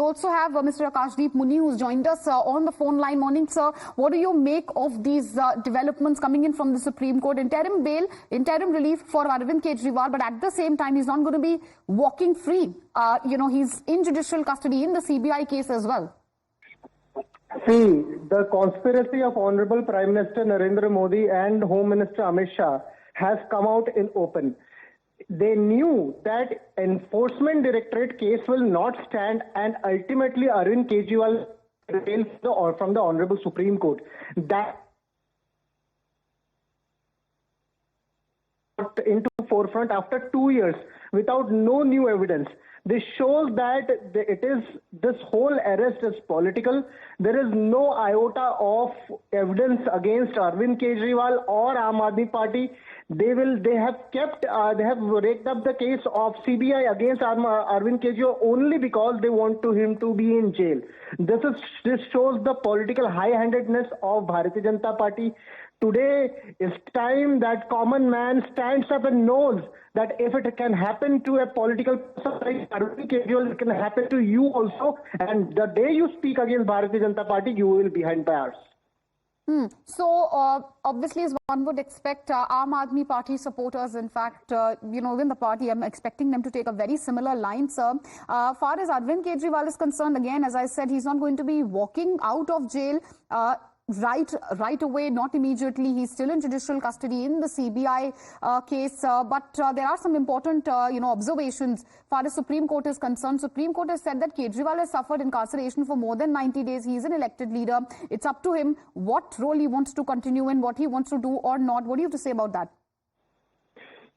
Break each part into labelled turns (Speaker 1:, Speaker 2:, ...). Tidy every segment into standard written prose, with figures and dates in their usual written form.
Speaker 1: also have Mr. Akashdeep Muni, who's joined us on the phone line. Morning, sir. What do you make of these developments coming in from the Supreme Court? Interim bail, interim relief for Arvind Kejriwal, but at the same time, he's not going to be walking free. He's in judicial custody in the CBI case as well.
Speaker 2: See, the conspiracy of Honorable Prime Minister Narendra Modi and Home Minister Amit Shah has come out in open. They knew that Enforcement Directorate case will not stand, and ultimately Arvind Kejriwal bail from the Honorable Supreme Court. That into forefront after 2 years without no new evidence. This shows that this whole arrest is political. There is no iota of evidence against Arvind Kejriwal or Aam Aadmi Party. They have raked up the case of CBI against Arvind Kejriwal only because they want him to be in jail. This shows the political high-handedness of Bharatiya Janata Party. Today is time that common man stands up and knows that if it can happen to a political person like Arvind Kejriwal, it can happen to you also. And the day you speak against Bharatiya Janata Party, you will be behind bars.
Speaker 1: So, obviously, as one would expect, Aam Aadmi Party supporters, in fact, within the party, I'm expecting them to take a very similar line, sir. Far as Arvind Kejriwal is concerned, again, as I said, he's not going to be walking out of jail right away, not immediately. He's still in judicial custody in the CBI case. But there are some important, observations. Far as Supreme Court is concerned, Supreme Court has said that Kejriwal has suffered incarceration for more than 90 days. He is an elected leader. It's up to him what role he wants to continue in, what he wants to do or not. What do you have to say about that?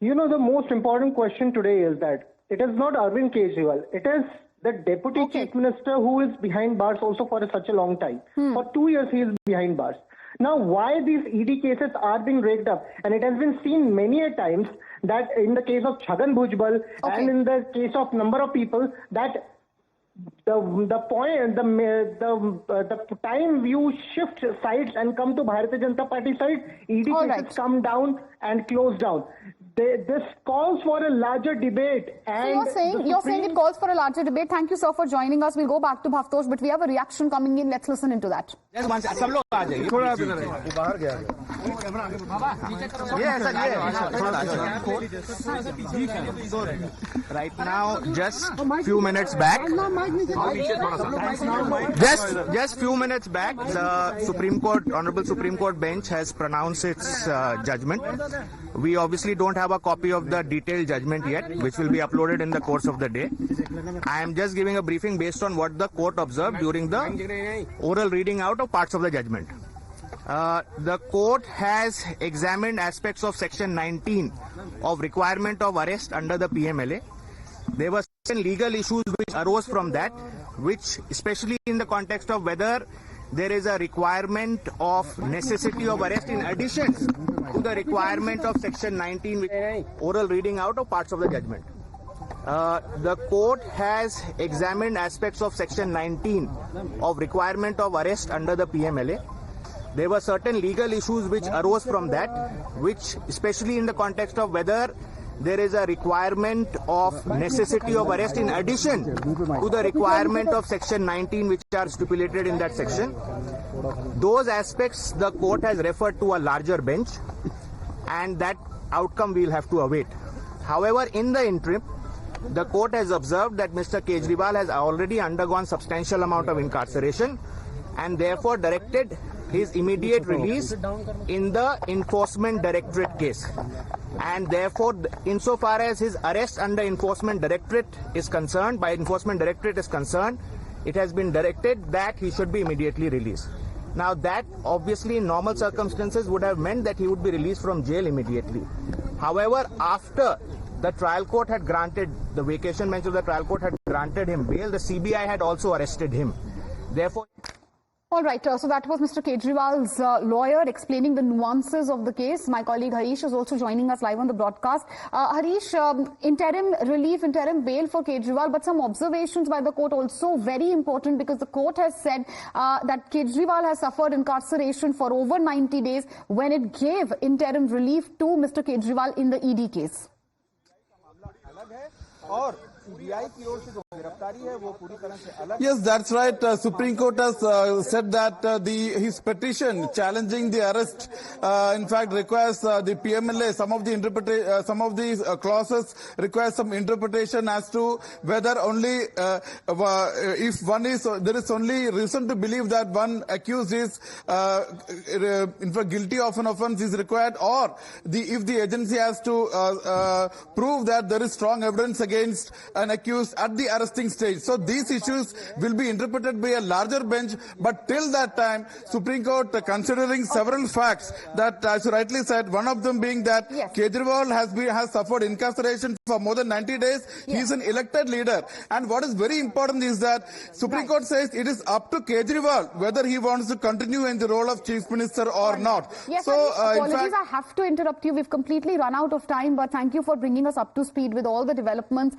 Speaker 2: The most important question today is that it is not Arvind Kejriwal. It is the Deputy Chief Minister who is behind bars also for such a long time. For 2 years he is behind bars. Now, why these ED cases are being raked up? And it has been seen many a times that in the case of Chhagan Bhujbal and in the case of number of people, that the time you shift sides and come to Bharatiya Janata Party side, ED cases come down and close down. This calls for a larger debate. And
Speaker 1: so you're saying it calls for a larger debate. Thank you, sir, for joining us. We'll go back to Bhavtosh, but we have a reaction coming in. Let's listen into that.
Speaker 3: Right now, just few minutes back, the Supreme Court, Honorable Supreme Court bench has pronounced its judgment. We obviously don't have a copy of the detailed judgment yet, which will be uploaded in the course of the day. I am just giving a briefing based on what the court observed during the oral reading out of parts of the judgment. The court has examined aspects of Section 19 of requirement of arrest under the PMLA. There were certain legal issues which arose from that, which especially in the context of whether there is a requirement of necessity of arrest in addition to the requirement of Section 19, which oral reading out of parts of the judgment. The court has examined aspects of Section 19 of requirement of arrest under the PMLA. There were certain legal issues which arose from that, which especially in the context of whether there is a requirement of necessity of arrest in addition to the requirement of Section 19, which are stipulated in that section. Those aspects the court has referred to a larger bench, and that outcome we will have to await. However, in the interim, the court has observed that Mr. Kejriwal has already undergone substantial amount of incarceration and therefore directed his immediate release in the Enforcement Directorate case. And therefore, insofar as his arrest under Enforcement Directorate is concerned, it has been directed that he should be immediately released. Now that obviously in normal circumstances would have meant that he would be released from jail immediately. However, after the trial court had granted, the vacation bench of the trial court had granted him bail, the CBI had also arrested him. Therefore,
Speaker 1: all right, so that was Mr. Kejriwal's lawyer explaining the nuances of the case. My colleague Harish is also joining us live on the broadcast. Harish, interim relief, interim bail for Kejriwal, but some observations by the court also very important, because the court has said that Kejriwal has suffered incarceration for over 90 days when it gave interim relief to Mr. Kejriwal in the ED case.
Speaker 4: Yes, that's right. Supreme Court has said that his petition challenging the arrest, in fact, requires the PMLA. Some of the clauses require some interpretation as to whether only if one is there is only reason to believe that one accused is in fact guilty of an offence is required, or if the agency has to prove that there is strong evidence against an accused at the arresting stage. So these issues will be interpreted by a larger bench, but till that time, Supreme Court considering several facts that, as you rightly said, one of them being that Kejriwal has suffered incarceration for more than 90 days. He is an elected leader, and what is very important is that Supreme Court says it is up to Kejriwal whether he wants to continue in the role of Chief Minister or not.
Speaker 1: Yes,
Speaker 4: so
Speaker 1: apologies, I have to interrupt you. We've completely run out of time, but thank you for bringing us up to speed with all the developments.